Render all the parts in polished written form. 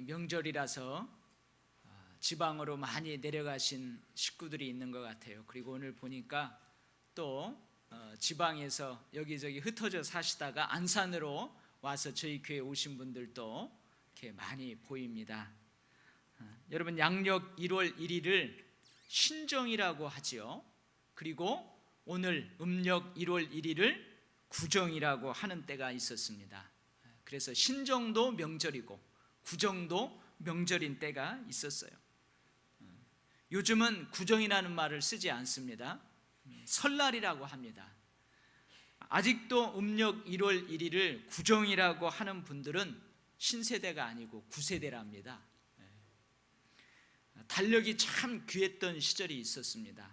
명절이라서 지방으로 많이 내려가신 식구들이 있는 것 같아요. 그리고 오늘 보니까 또 지방에서 여기저기 흩어져 사시다가 안산으로 와서 저희 교회 오신 분들도 이렇게 많이 보입니다. 여러분, 양력 1월 1일을 신정이라고 하지요. 그리고 오늘 음력 1월 1일을 구정이라고 하는 때가 있었습니다. 그래서 신정도 명절이고 구정도 명절인 때가 있었어요. 요즘은 구정이라는 말을 쓰지 않습니다. 설날이라고 합니다. 아직도 음력 1월 1일을 구정이라고 하는 분들은 신세대가 아니고 구세대랍니다. 달력이 참 귀했던 시절이 있었습니다.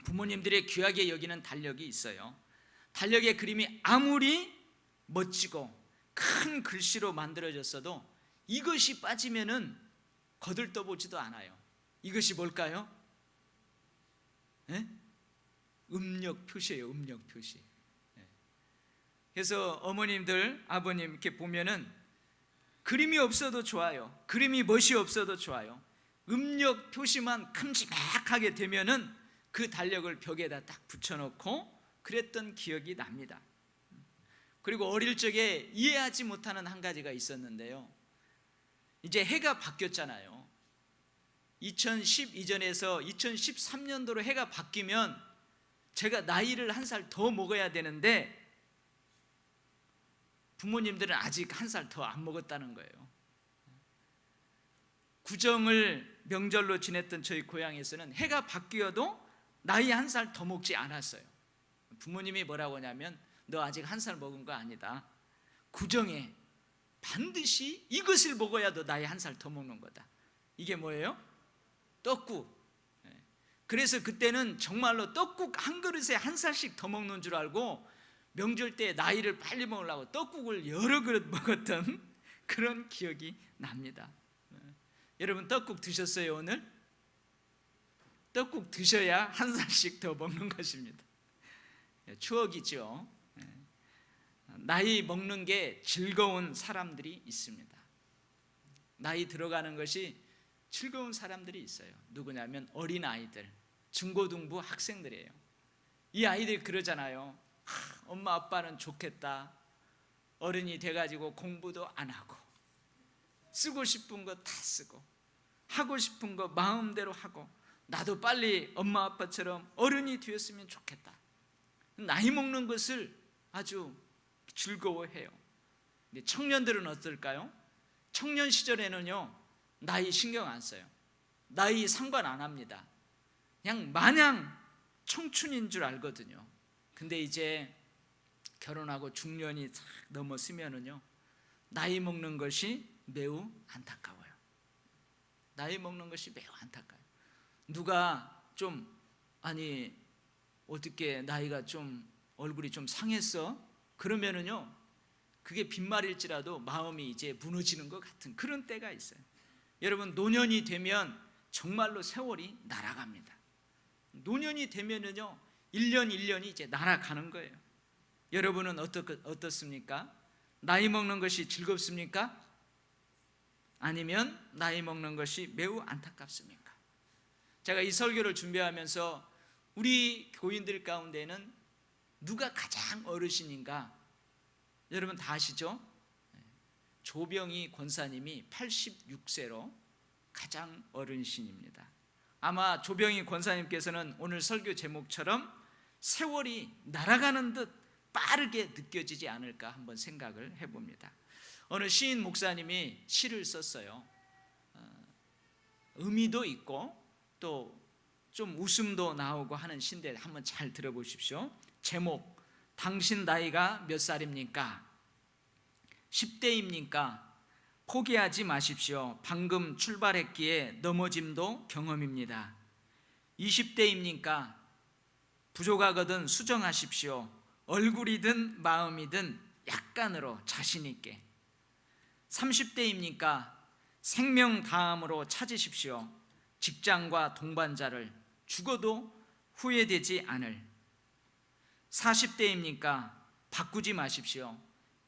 부모님들의 귀하게 여기는 달력이 있어요. 달력의 그림이 아무리 멋지고 큰 글씨로 만들어졌어도 이것이 빠지면은 거들떠보지도 않아요. 이것이 뭘까요? 음력 표시예요. 음력 표시. 그래서 어머님들, 아버님 이렇게 보면은 그림이 없어도 좋아요. 그림이 멋이 없어도 좋아요. 음력 표시만 큼지막하게 되면은 그 달력을 벽에다 딱 붙여놓고 그랬던 기억이 납니다. 그리고 어릴 적에 이해하지 못하는 한 가지가 있었는데요. 이제 해가 바뀌었잖아요. 2010 이전에서 2013년도로 해가 바뀌면 제가 나이를 한 살 더 먹어야 되는데 부모님들은 아직 한 살 더 안 먹었다는 거예요. 구정을 명절로 지냈던 저희 고향에서는 해가 바뀌어도 나이 한 살 더 먹지 않았어요. 부모님이 뭐라고 하냐면 너 아직 한 살 먹은 거 아니다. 구정에 반드시 이것을 먹어야 너 나이 한 살 더 먹는 거다. 이게 뭐예요? 떡국. 그래서 그때는 정말로 떡국 한 그릇에 한 살씩 더 먹는 줄 알고 명절 때 나이를 빨리 먹으려고 떡국을 여러 그릇 먹었던 그런 기억이 납니다. 여러분, 떡국 드셨어요 오늘? 떡국 드셔야 한 살씩 더 먹는 것입니다. 추억이죠. 나이 먹는 게 즐거운 사람들이 있습니다. 나이 들어가는 것이 즐거운 사람들이 있어요. 누구냐면 어린아이들, 중고등부 학생들이에요. 이 아이들 그러잖아요. 엄마 아빠는 좋겠다. 어른이 돼가지고 공부도 안 하고 쓰고 싶은 거 다 쓰고 하고 싶은 거 마음대로 하고 나도 빨리 엄마 아빠처럼 어른이 되었으면 좋겠다. 나이 먹는 것을 아주 즐거워해요. 근데 청년들은 어떨까요? 청년 시절에는요 나이 신경 안 써요. 나이 상관 안 합니다. 그냥 마냥 청춘인 줄 알거든요. 근데 이제 결혼하고 중년이 싹 넘어서면은요 나이 먹는 것이 매우 안타까워요. 나이 먹는 것이 매우 안타까워요. 누가 좀 어떻게 나이가 좀 얼굴이 좀 상했어? 그러면은요 그게 빈말일지라도 마음이 이제 무너지는 것 같은 그런 때가 있어요. 여러분, 노년이 되면 정말로 세월이 날아갑니다. 노년이 되면은요 1년 1년이 이제 날아가는 거예요. 여러분은 어떻습니까? 나이 먹는 것이 즐겁습니까? 아니면 나이 먹는 것이 매우 안타깝습니까? 제가 이 설교를 준비하면서 우리 교인들 가운데는 누가 가장 어르신인가? 여러분 다 아시죠? 조병희 권사님이 86세로 가장 어르신입니다. 아마 조병희 권사님께서는 오늘 설교 제목처럼 세월이 날아가는 듯 빠르게 느껴지지 않을까 한번 생각을 해봅니다. 어느 시인 목사님이 시를 썼어요. 의미도 있고 또 좀 웃음도 나오고 하는 시인데 한번 잘 들어보십시오. 제목, 당신 나이가 몇 살입니까? 10대입니까? 포기하지 마십시오. 방금 출발했기에 넘어짐도 경험입니다. 20대입니까? 부족하거든 수정하십시오. 얼굴이든 마음이든 약간으로 자신 있게. 30대입니까? 생명 다함으로 찾으십시오. 직장과 동반자를 죽어도 후회되지 않을. 40대입니까? 바꾸지 마십시오.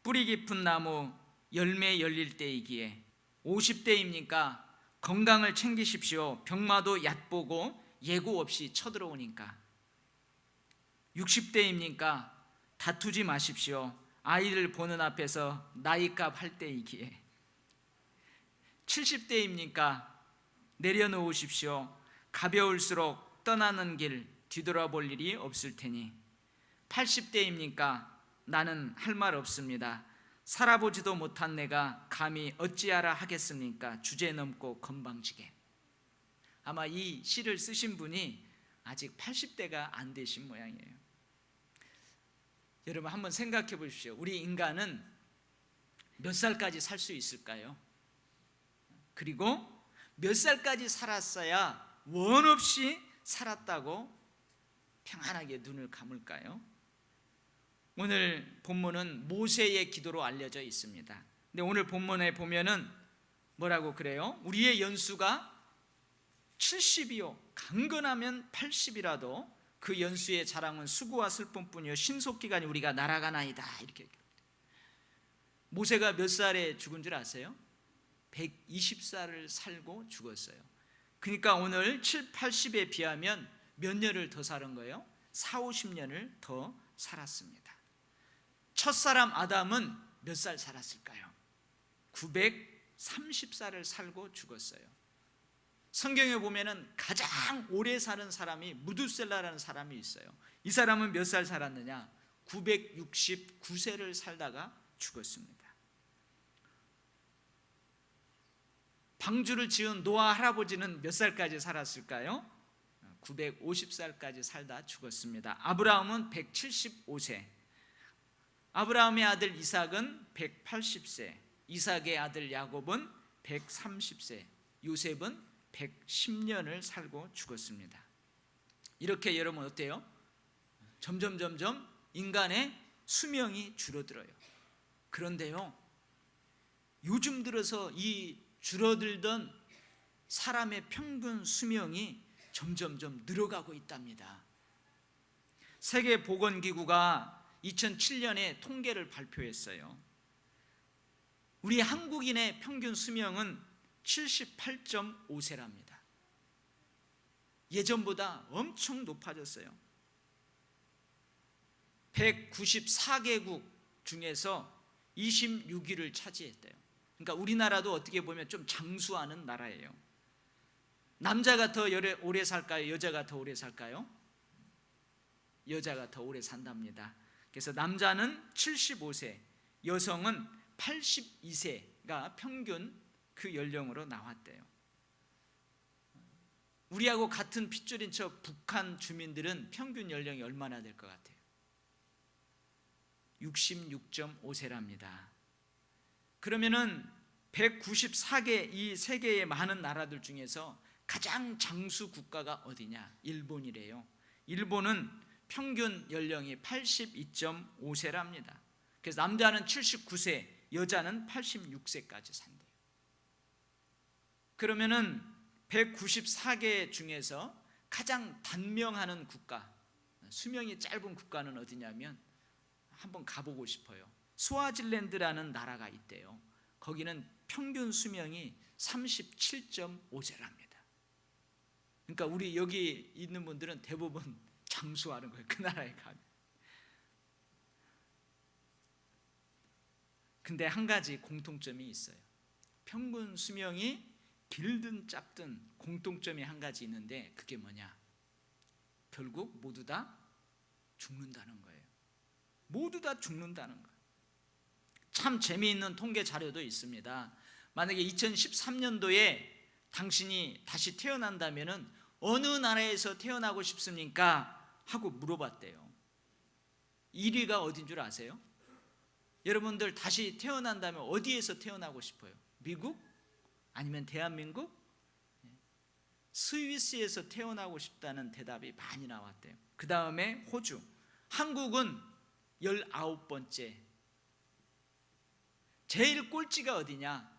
뿌리 깊은 나무 열매 열릴 때이기에. 50대입니까? 건강을 챙기십시오. 병마도 얕보고 예고 없이 쳐들어오니까. 60대입니까? 다투지 마십시오. 아이를 보는 앞에서 나이값 할 때이기에. 70대입니까? 내려놓으십시오. 가벼울수록 떠나는 길 뒤돌아볼 일이 없을 테니. 80대입니까? 나는 할 말 없습니다. 살아보지도 못한 내가 감히 어찌하라 하겠습니까? 주제 넘고 건방지게. 아마 이 시를 쓰신 분이 아직 80대가 안 되신 모양이에요. 여러분 한번 생각해 보십시오. 우리 인간은 몇 살까지 살 수 있을까요? 그리고 몇 살까지 살았어야 원 없이 살았다고 평안하게 눈을 감을까요? 오늘 본문은 모세의 기도로 알려져 있습니다. 근데 오늘 본문에 보면은 뭐라고 그래요? 우리의 연수가 70이요 강건하면 80이라도 그 연수의 자랑은 수고와 슬픔뿐이요 신속기간이 우리가 날아가나이다. 이렇게. 모세가 몇 살에 죽은 줄 아세요? 120살을 살고 죽었어요. 그러니까 오늘 7, 80에 비하면 몇 년을 더 사는 거예요? 4, 50년을 더 살았습니다. 첫사람 아담은 몇 살 살았을까요? 930살을 살고 죽었어요. 성경에 보면은 가장 오래 사는 사람이 무두셀라라는 사람이 있어요. 이 사람은 몇 살 살았느냐? 969세를 살다가 죽었습니다. 방주를 지은 노아 할아버지는 몇 살까지 살았을까요? 950살까지 살다 죽었습니다. 아브라함은 175세, 아브라함의 아들 이삭은 180세, 이삭의 아들 야곱은 130세, 요셉은 110년을 살고 죽었습니다. 이렇게 여러분 어때요? 점점 인간의 수명이 줄어들어요. 그런데요, 요즘 들어서 이 줄어들던 사람의 평균 수명이 점점 늘어가고 있답니다. 세계보건기구가 2007년에 통계를 발표했어요. 우리 한국인의 평균 수명은 78.5세랍니다. 예전보다 엄청 높아졌어요. 194개국 중에서 26위를 차지했대요. 그러니까 우리나라도 어떻게 보면 좀 장수하는 나라예요. 남자가 더 오래 살까요? 여자가 더 오래 살까요? 여자가 더 오래 산답니다. 그래서 남자는 75세, 여성은 82세가 평균 그 연령으로 나왔대요. 우리하고 같은 핏줄인 저 북한 주민들은 평균 연령이 얼마나 될 것 같아요? 66.5세랍니다. 그러면은 194개 이 세계의 많은 나라들 중에서 가장 장수 국가가 어디냐? 일본이래요. 일본은 평균 연령이 82.5세랍니다. 그래서 남자는 79세, 여자는 86세까지 산대요. 그러면은 194개 중에서 가장 단명하는 국가, 수명이 짧은 국가는 어디냐면 한번 가보고 싶어요. 스와질랜드라는 나라가 있대요. 거기는 평균 수명이 37.5세랍니다. 그러니까 우리 여기 있는 분들은 대부분 장수하는 거예요. 그 나라에 가면. 근데 한 가지 공통점이 있어요. 평균 수명이 길든 짧든 공통점이 한 가지 있는데 그게 뭐냐? 결국 모두 다 죽는다는 거예요. 모두 다 죽는다는 거예요. 참 재미있는 통계 자료도 있습니다. 만약에 2013년도에 당신이 다시 태어난다면 어느 나라에서 태어나고 싶습니까? 하고 물어봤대요. 1위가 어딘 줄 아세요? 여러분들 다시 태어난다면 어디에서 태어나고 싶어요? 미국? 아니면 대한민국? 스위스에서 태어나고 싶다는 대답이 많이 나왔대요. 그 다음에 호주. 한국은 19번째. 제일 꼴찌가 어디냐?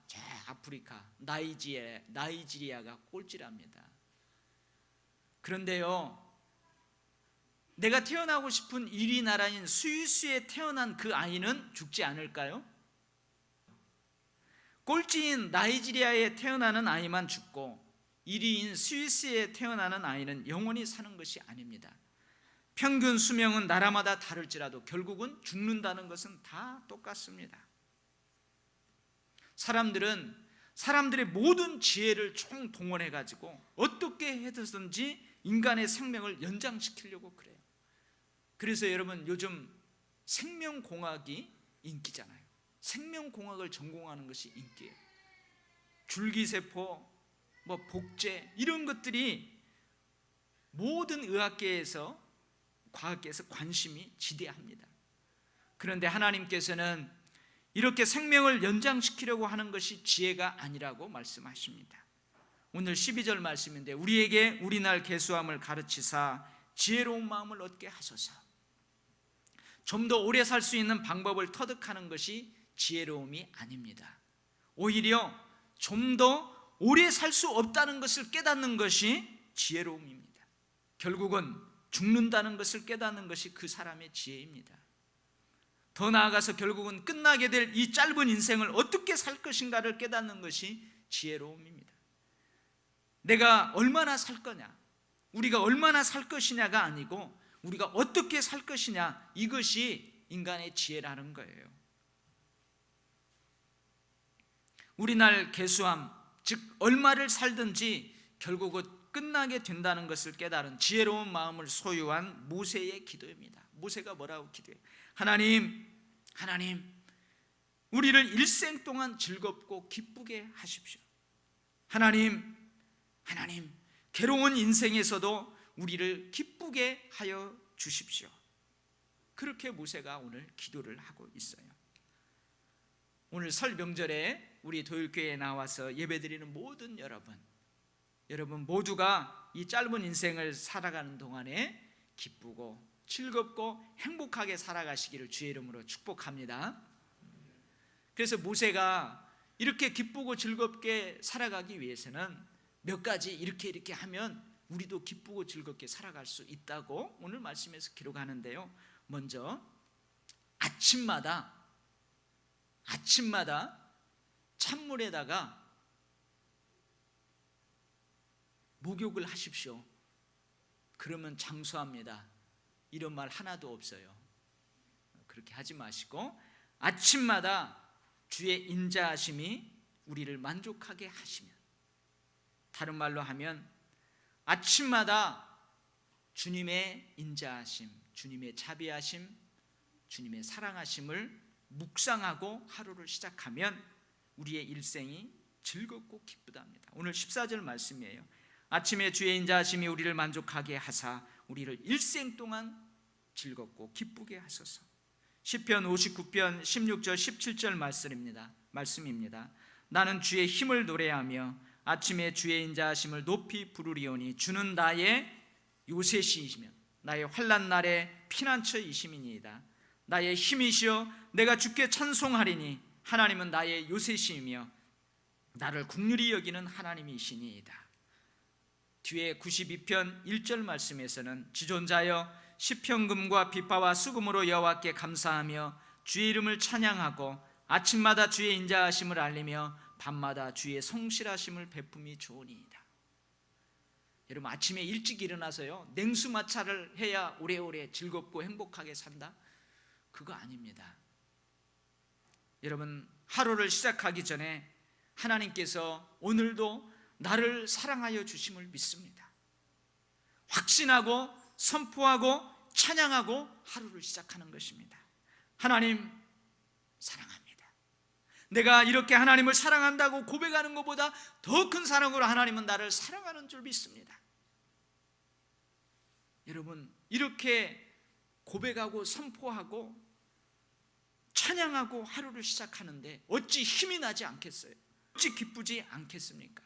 아프리카, 나이지리아가 꼴찌랍니다. 그런데요, 내가 태어나고 싶은 1위 나라인 스위스에 태어난 그 아이는 죽지 않을까요? 꼴찌인 나이지리아에 태어나는 아이만 죽고 1위인 스위스에 태어나는 아이는 영원히 사는 것이 아닙니다. 평균 수명은 나라마다 다를지라도 결국은 죽는다는 것은 다 똑같습니다. 사람들은 사람들의 모든 지혜를 총동원해 가지고 어떻게 해서든지 인간의 생명을 연장시키려고 그래요. 그래서 여러분 요즘 생명공학이 인기잖아요. 생명공학을 전공하는 것이 인기예요. 줄기세포, 복제 이런 것들이 모든 의학계에서 과학계에서 관심이 지대합니다. 그런데 하나님께서는 이렇게 생명을 연장시키려고 하는 것이 지혜가 아니라고 말씀하십니다. 오늘 12절 말씀인데 우리에게 우리날 계수함을 가르치사 지혜로운 마음을 얻게 하소서. 좀 더 오래 살 수 있는 방법을 터득하는 것이 지혜로움이 아닙니다. 오히려 좀 더 오래 살 수 없다는 것을 깨닫는 것이 지혜로움입니다. 결국은 죽는다는 것을 깨닫는 것이 그 사람의 지혜입니다. 더 나아가서 결국은 끝나게 될 이 짧은 인생을 어떻게 살 것인가를 깨닫는 것이 지혜로움입니다. 내가 얼마나 살 거냐, 우리가 얼마나 살 것이냐가 아니고 우리가 어떻게 살 것이냐, 이것이 인간의 지혜라는 거예요. 우리날 계수함, 즉 얼마를 살든지 결국은 끝나게 된다는 것을 깨달은 지혜로운 마음을 소유한 모세의 기도입니다. 모세가 뭐라고 기도해요? 하나님, 우리를 일생 동안 즐겁고 기쁘게 하십시오. 하나님, 괴로운 인생에서도 우리를 기쁘게 하여 주십시오. 그렇게 모세가 오늘 기도를 하고 있어요. 오늘 설 명절에 우리 도율교회에 나와서 예배드리는 모든 여러분 모두가 이 짧은 인생을 살아가는 동안에 기쁘고 즐겁고 행복하게 살아가시기를 주의 이름으로 축복합니다. 그래서 모세가 이렇게 기쁘고 즐겁게 살아가기 위해서는 몇 가지 이렇게 하면 우리도 기쁘고 즐겁게 살아갈 수 있다고 오늘 말씀에서 기록하는데요. 먼저 아침마다 찬물에다가 목욕을 하십시오. 그러면 장수합니다. 이런 말 하나도 없어요. 그렇게 하지 마시고 아침마다 주의 인자하심이 우리를 만족하게 하시면, 다른 말로 하면 아침마다 주님의 인자하심, 주님의 자비하심, 주님의 사랑하심을 묵상하고 하루를 시작하면 우리의 일생이 즐겁고 기쁘답니다. 오늘 14절 말씀이에요. 아침에 주의 인자하심이 우리를 만족하게 하사 우리를 일생 동안 즐겁고 기쁘게 하소서. 시편 59편 16절 17절 말씀입니다. 나는 주의 힘을 노래하며 아침에 주의 인자하심을 높이 부르리오니 주는 나의 요새시이시며 나의 환난 날의 피난처이심이니이다. 나의 힘이시여 내가 주께 찬송하리니 하나님은 나의 요새시이며 나를 긍휼히 여기는 하나님이시니이다. 뒤에 92편 1절 말씀에서는 지존자여 시편금과 비파와 수금으로 여호와께 감사하며 주의 이름을 찬양하고 아침마다 주의 인자하심을 알리며 밤마다 주의 성실하심을 베품이 좋으니이다. 여러분 아침에 일찍 일어나서요 냉수마찰을 해야 오래오래 즐겁고 행복하게 산다? 그거 아닙니다. 여러분 하루를 시작하기 전에 하나님께서 오늘도 나를 사랑하여 주심을 믿습니다. 확신하고 선포하고 찬양하고 하루를 시작하는 것입니다. 하나님 사랑합니다. 내가 이렇게 하나님을 사랑한다고 고백하는 것보다 더 큰 사랑으로 하나님은 나를 사랑하는 줄 믿습니다. 여러분 이렇게 고백하고 선포하고 찬양하고 하루를 시작하는데 어찌 힘이 나지 않겠어요? 어찌 기쁘지 않겠습니까?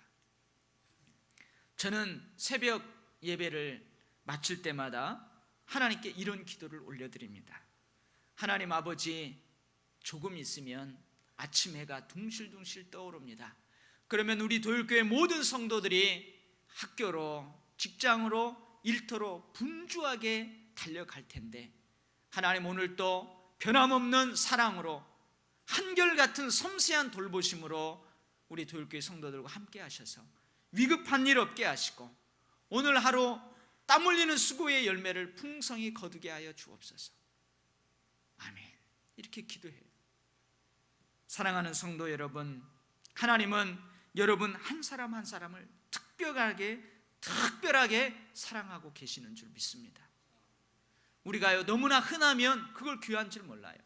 저는 새벽 예배를 마칠 때마다 하나님께 이런 기도를 올려드립니다. 하나님 아버지, 조금 있으면 아침 해가 둥실둥실 떠오릅니다. 그러면 우리 도율교회 모든 성도들이 학교로, 직장으로, 일터로 분주하게 달려갈 텐데 하나님 오늘도 변함없는 사랑으로 한결같은 섬세한 돌보심으로 우리 도율교회 성도들과 함께 하셔서 위급한 일 없게 하시고 오늘 하루 땀 흘리는 수고의 열매를 풍성히 거두게 하여 주옵소서. 아멘. 이렇게 기도해요. 사랑하는 성도 여러분, 하나님은 여러분 한 사람 한 사람을 특별하게 사랑하고 계시는 줄 믿습니다. 우리가요 너무나 흔하면 그걸 귀한 줄 몰라요.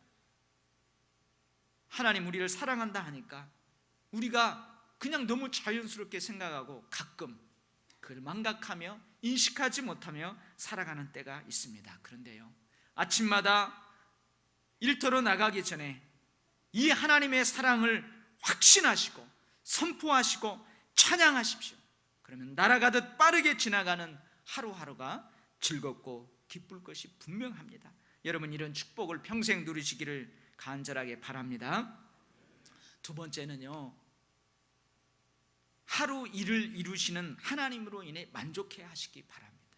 하나님 우리를 사랑한다 하니까 우리가 그냥 너무 자연스럽게 생각하고 가끔 그걸 망각하며 인식하지 못하며 살아가는 때가 있습니다. 그런데요, 아침마다 일터로 나가기 전에 이 하나님의 사랑을 확신하시고 선포하시고 찬양하십시오. 그러면 날아가듯 빠르게 지나가는 하루하루가 즐겁고 기쁠 것이 분명합니다. 여러분 이런 축복을 평생 누리시기를 간절하게 바랍니다. 두 번째는요, 하루 일을 이루시는 하나님으로 인해 만족해 하시기 바랍니다.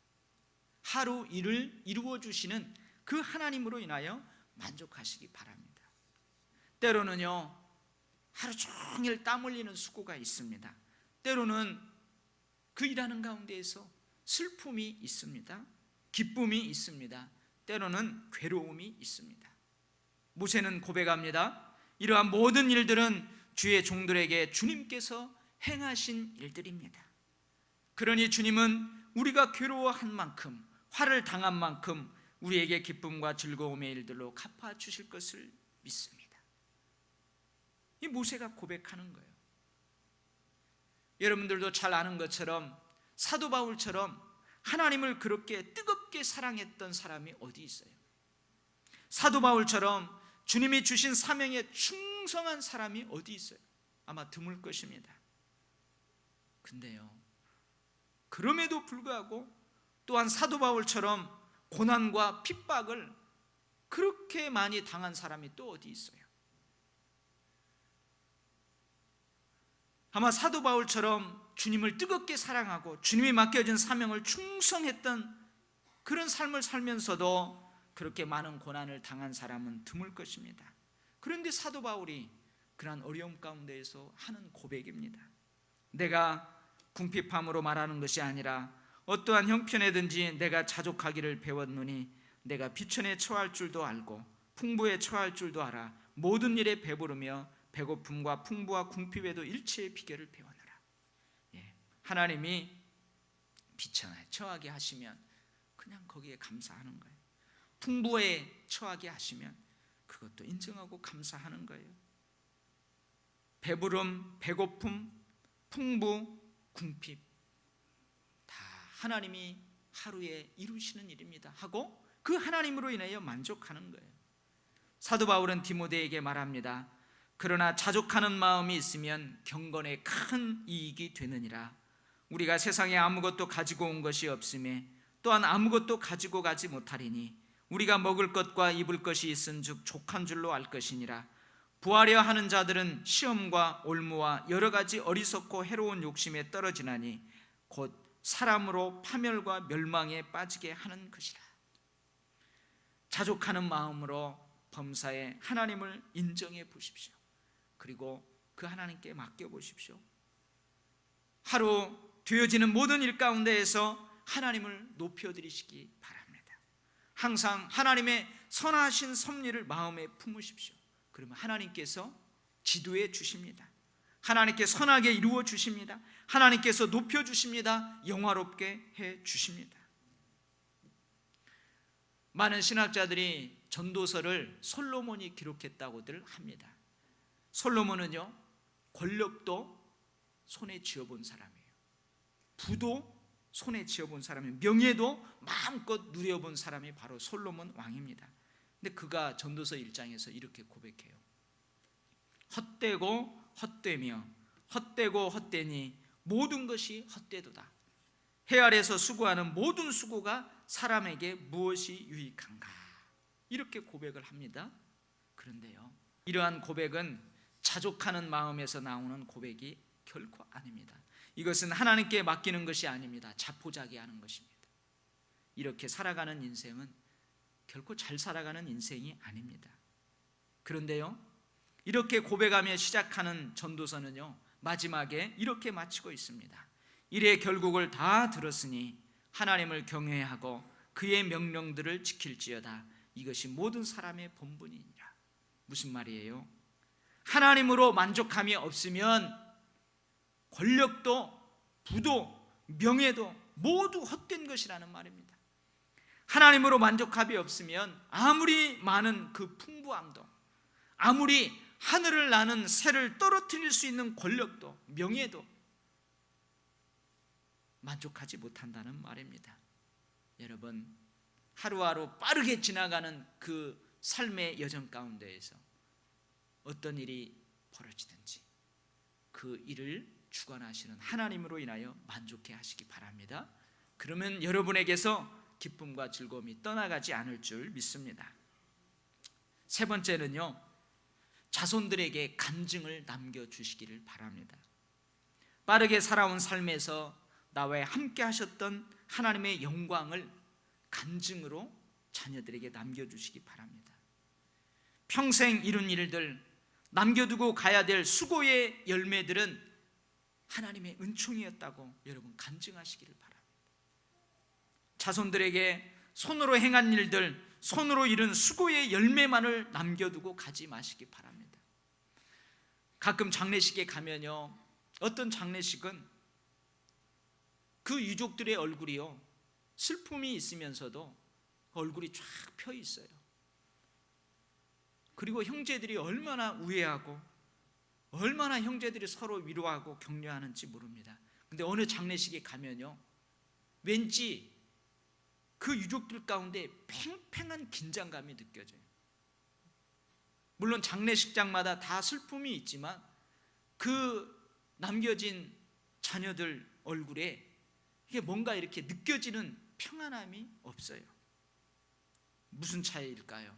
하루 일을 이루어 주시는 그 하나님으로 인하여 만족하시기 바랍니다. 때로는요 하루 종일 땀 흘리는 수고가 있습니다. 때로는 그 일하는 가운데에서 슬픔이 있습니다. 기쁨이 있습니다. 때로는 괴로움이 있습니다. 모세는 고백합니다. 이러한 모든 일들은 주의 종들에게 주님께서 행하신 일들입니다. 그러니 주님은 우리가 괴로워한 만큼, 화를 당한 만큼 우리에게 기쁨과 즐거움의 일들로 갚아주실 것을 믿습니다. 이 모세가 고백하는 거예요. 여러분들도 잘 아는 것처럼 사도 바울처럼 하나님을 그렇게 뜨겁게 사랑했던 사람이 어디 있어요? 사도 바울처럼 주님이 주신 사명에 충성한 사람이 어디 있어요? 아마 드물 것입니다. 근데요, 그럼에도 불구하고 또한 사도 바울처럼 고난과 핍박을 그렇게 많이 당한 사람이 또 어디 있어요? 아마 사도 바울처럼 주님을 뜨겁게 사랑하고 주님이 맡겨준 사명을 충성했던 그런 삶을 살면서도 그렇게 많은 고난을 당한 사람은 드물 것입니다. 그런데 사도 바울이 그러한 어려움 가운데에서 하는 고백입니다. 내가 궁핍함으로 말하는 것이 아니라 어떠한 형편에든지 내가 자족하기를 배웠노니 내가 비천에 처할 줄도 알고 풍부에 처할 줄도 알아 모든 일에 배부르며 배고픔과 풍부와 궁핍에도 일체의 비결을 배워노라. 하나님이 비천에 처하게 하시면 그냥 거기에 감사하는 거예요. 풍부에 처하게 하시면 그것도 인정하고 감사하는 거예요. 배부름, 배고픔, 풍부, 궁핍 다 하나님이 하루에 이루시는 일입니다 하고 그 하나님으로 인하여 만족하는 거예요. 사도 바울은 디모데에게 말합니다. 그러나 자족하는 마음이 있으면 경건에 큰 이익이 되느니라. 우리가 세상에 아무것도 가지고 온 것이 없음에 또한 아무것도 가지고 가지 못하리니 우리가 먹을 것과 입을 것이 있은즉 족한 줄로 알 것이니라. 부하려 하는 자들은 시험과 올무와 여러 가지 어리석고 해로운 욕심에 떨어지나니 곧 사람으로 파멸과 멸망에 빠지게 하는 것이라. 자족하는 마음으로 범사에 하나님을 인정해 보십시오. 그리고 그 하나님께 맡겨 보십시오. 하루 되어지는 모든 일 가운데에서 하나님을 높여드리시기 바랍니다. 항상 하나님의 선하신 섭리를 마음에 품으십시오. 그러면 하나님께서 지도해 주십니다. 하나님께 선하게 이루어 주십니다. 하나님께서 높여 주십니다. 영화롭게 해 주십니다. 많은 신학자들이 전도서를 솔로몬이 기록했다고들 합니다. 솔로몬은요 권력도 손에 쥐어본 사람이에요. 부도 손에 쥐어본 사람이에요. 명예도 마음껏 누려본 사람이 바로 솔로몬 왕입니다. 근데 그가 전도서 1장에서 이렇게 고백해요. 헛되고 헛되며 헛되고 헛되니 모든 것이 헛되도다. 해 아래서 수고하는 모든 수고가 사람에게 무엇이 유익한가? 이렇게 고백을 합니다. 그런데요, 이러한 고백은 자족하는 마음에서 나오는 고백이 결코 아닙니다. 이것은 하나님께 맡기는 것이 아닙니다. 자포자기하는 것입니다. 이렇게 살아가는 인생은 결코 잘 살아가는 인생이 아닙니다. 그런데요, 이렇게 고백하며 시작하는 전도서는요 마지막에 이렇게 마치고 있습니다. 이래 결국을 다 들었으니 하나님을 경외하고 그의 명령들을 지킬지어다. 이것이 모든 사람의 본분이니라. 무슨 말이에요? 하나님으로 만족함이 없으면 권력도 부도 명예도 모두 헛된 것이라는 말입니다. 하나님으로 만족함이 없으면 아무리 많은 그 풍부함도, 아무리 하늘을 나는 새를 떨어뜨릴 수 있는 권력도 명예도 만족하지 못한다는 말입니다. 여러분, 하루하루 빠르게 지나가는 그 삶의 여정 가운데에서 어떤 일이 벌어지든지 그 일을 주관하시는 하나님으로 인하여 만족해 하시기 바랍니다. 그러면 여러분에게서 기쁨과 즐거움이 떠나가지 않을 줄 믿습니다. 세 번째는요, 자손들에게 간증을 남겨주시기를 바랍니다. 빠르게 살아온 삶에서 나와 함께 하셨던 하나님의 영광을 간증으로 자녀들에게 남겨주시기 바랍니다. 평생 이룬 일들, 남겨두고 가야 될 수고의 열매들은 하나님의 은총이었다고 여러분 간증하시기를 바랍니다. 자손들에게 손으로 행한 일들, 손으로 이룬 수고의 열매만을 남겨두고 가지 마시기 바랍니다. 가끔 장례식에 가면요, 어떤 장례식은 그 유족들의 얼굴이요, 슬픔이 있으면서도 얼굴이 쫙 펴 있어요. 그리고 형제들이 얼마나 우애하고 얼마나 형제들이 서로 위로하고 격려하는지 모릅니다. 근데 어느 장례식에 가면요, 왠지 그 유족들 가운데 팽팽한 긴장감이 느껴져요. 물론 장례식장마다 다 슬픔이 있지만 그 남겨진 자녀들 얼굴에 이게 뭔가 이렇게 느껴지는 평안함이 없어요. 무슨 차이일까요?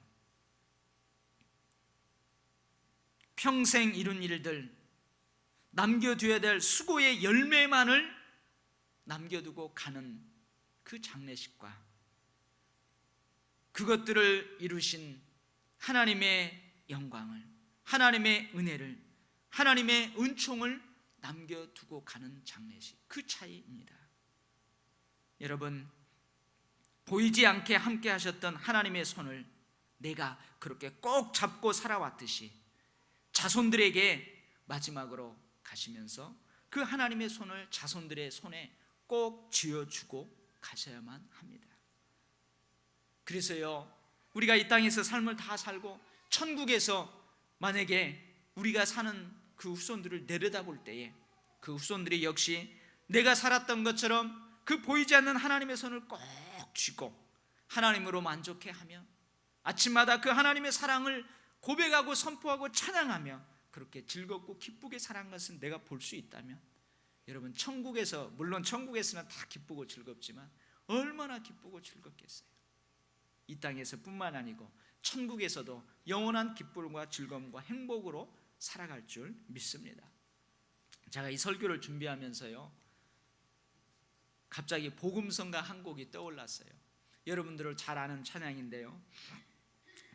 평생 이룬 일들, 남겨둬야 될 수고의 열매만을 남겨두고 가는 그 장례식과 그것들을 이루신 하나님의 영광을, 하나님의 은혜를, 하나님의 은총을 남겨두고 가는 장례식, 그 차이입니다. 여러분, 보이지 않게 함께 하셨던 하나님의 손을 내가 그렇게 꼭 잡고 살아왔듯이 자손들에게 마지막으로 가시면서 그 하나님의 손을 자손들의 손에 꼭 쥐어주고 가셔야만 합니다. 그래서요, 우리가 이 땅에서 삶을 다 살고 천국에서 만약에 우리가 사는 그 후손들을 내려다볼 때에 그 후손들이 역시 내가 살았던 것처럼 그 보이지 않는 하나님의 손을 꼭 쥐고 하나님으로 만족해하며 아침마다 그 하나님의 사랑을 고백하고 선포하고 찬양하며 그렇게 즐겁고 기쁘게 살아간 것은 내가 볼 수 있다면, 여러분, 천국에서, 물론 천국에서는 다 기쁘고 즐겁지만 얼마나 기쁘고 즐겁겠어요. 이 땅에서 뿐만 아니고 천국에서도 영원한 기쁨과 즐거움과 행복으로 살아갈 줄 믿습니다. 제가 이 설교를 준비하면서요, 갑자기 복음성가 한 곡이 떠올랐어요. 여러분들을 잘 아는 찬양인데요,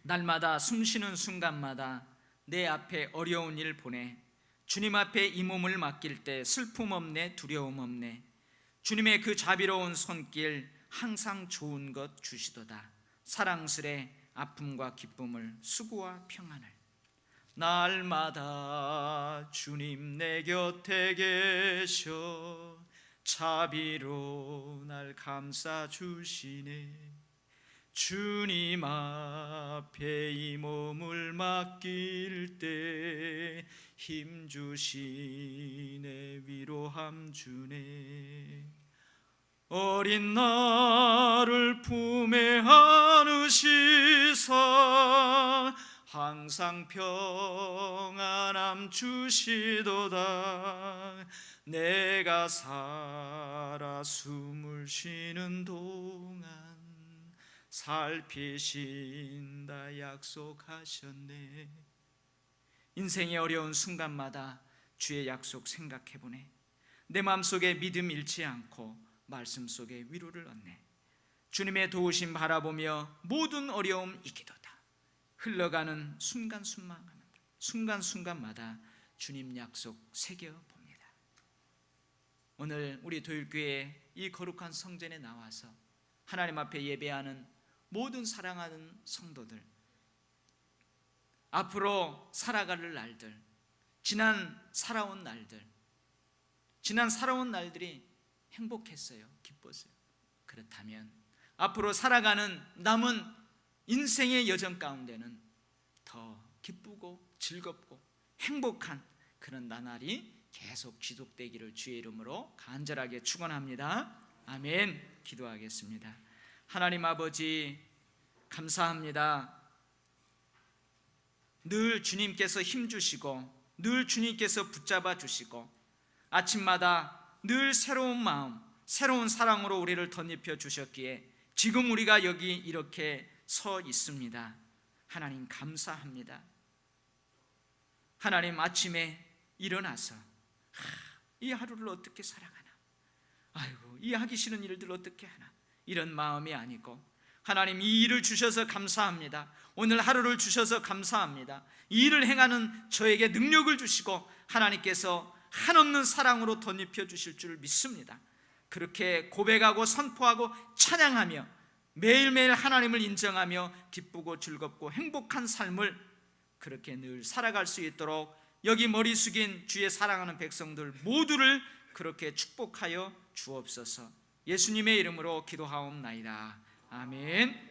날마다 숨쉬는 순간마다 내 앞에 어려운 일 보내 주님 앞에 이 몸을 맡길 때 슬픔 없네, 두려움 없네. 주님의 그 자비로운 손길 항상 좋은 것 주시도다. 사랑스레 아픔과 기쁨을, 수고와 평안을. 날마다 주님 내 곁에 계셔 자비로 날 감싸 주시네. 주님 앞에 이 몸을 맡길 때 힘 주시네, 위로함 주네. 어린 나를 품에 안으시사 항상 평안함 주시도다. 내가 살아 숨을 쉬는 동안 살피신다 약속하셨네. 인생의 어려운 순간마다 주의 약속 생각해보네. 내 마음속에 믿음 잃지 않고 말씀 속에 위로를 얻네. 주님의 도우심 바라보며 모든 어려움 이기도다. 흘러가는 순간순간마다 주님 약속 새겨봅니다. 오늘 우리 도율교회 이 거룩한 성전에 나와서 하나님 앞에 예배하는 모든 사랑하는 성도들, 앞으로 살아갈 날들, 지난 살아온 날들이 행복했어요? 기뻤어요? 그렇다면 앞으로 살아가는 남은 인생의 여정 가운데는 더 기쁘고 즐겁고 행복한 그런 나날이 계속 지속되기를 주의 이름으로 간절하게 축원합니다. 아멘. 기도하겠습니다. 하나님 아버지, 감사합니다. 늘 주님께서 힘주시고 늘 주님께서 붙잡아 주시고 아침마다 늘 새로운 마음, 새로운 사랑으로 우리를 덧입혀 주셨기에 지금 우리가 여기 이렇게 서 있습니다. 하나님 감사합니다. 하나님, 아침에 일어나서 이 하루를 어떻게 살아가나, 아이고 이 하기 싫은 일들 어떻게 하나, 이런 마음이 아니고 하나님, 이 일을 주셔서 감사합니다. 오늘 하루를 주셔서 감사합니다. 이 일을 행하는 저에게 능력을 주시고 하나님께서 한없는 사랑으로 덧입혀 주실 줄 믿습니다. 그렇게 고백하고 선포하고 찬양하며 매일매일 하나님을 인정하며 기쁘고 즐겁고 행복한 삶을 그렇게 늘 살아갈 수 있도록 여기 머리 숙인 주의 사랑하는 백성들 모두를 그렇게 축복하여 주옵소서. 예수님의 이름으로 기도하옵나이다. 아멘.